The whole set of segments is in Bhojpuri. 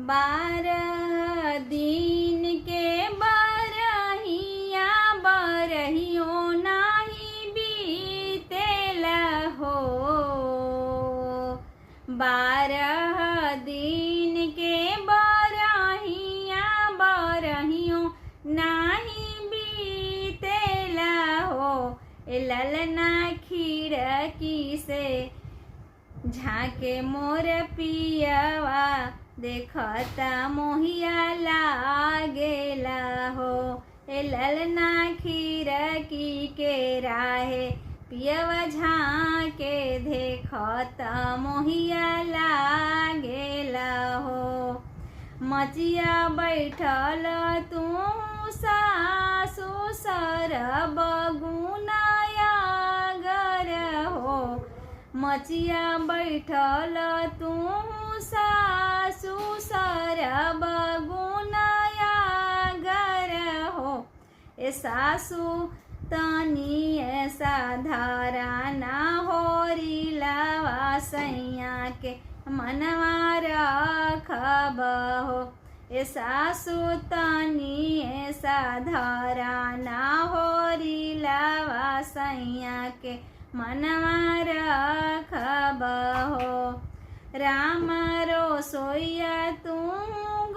बारह दिन के बरहिया बरहियो नाही बीतेल हो। बारह दिन के बरहिया बरहियो नाही बीतेल हो। ललना खिड़की से झाके मोर पियवा देखता मोहिया लागेला हो। ललना खिड़की के राहे पियवा झाके देखता मोहिया लागेला हो। मचिया बैठल तू सासु सर बगुनाया गर हो। मचिया बैठल तू सासु सर बगुनाया गर हो। ए सासु तनी ऐसा धारा ना होरी लावा सैया के मनवा रखब हो। ए सासु तनी ऐसा धारा ना होरी लावा सैया के मनवा रखब हो। राम रोसोइया तू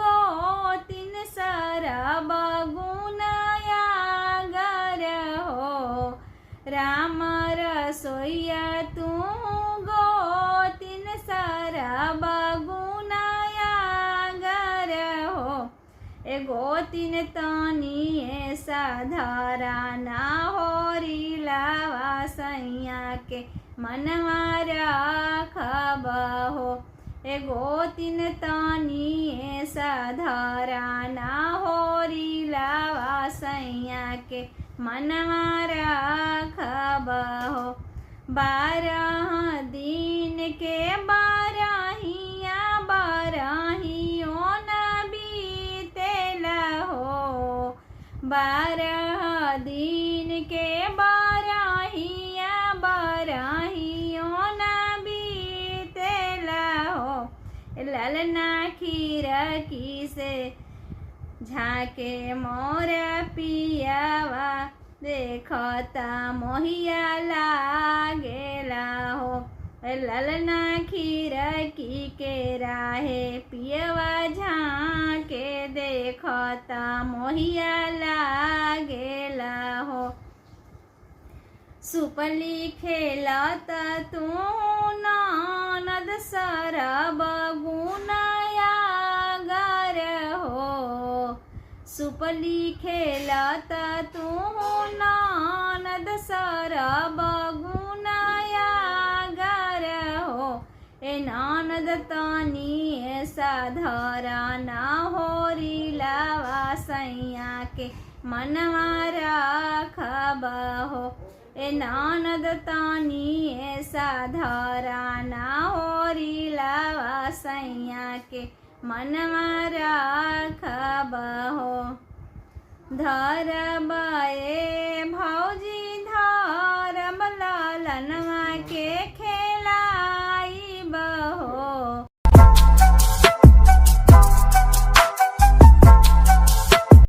गोतिन सर बगुनाया गर हो। राम रसोइया तू गोतिन सर बगुनाया गर हो। ए गोतिन तनी ऐसा धारा ना होरी लावा सैया के मनवा रखब हो। ए गोतिन तनी ऐसा धारा ना होरी लावा सैया के मनवा रखब हो। बारह दिन के बरहिया बरहियो न बीतेल हो। बारह दिन के बरहिया बरहियो न बीतेल हो। ललना खिड़की से झाके मोर पियवा देखता मोहिया लागेला हो। ललना खिड़की के राहे पियवा झाके देखता मोहिया लागेला हो। सुपली खेलत तू ननद सर बगुनाया गर हो। सुपली खेलत तू ननद सर बगुनाया गर हो। ए ननद तनी ऐसा धरा ना होरी लावा सैया के मनवा रखब हो। ए ननद तनी ऐसा धरा ना होरी लावा सैया के मनवा रखब हो। धरब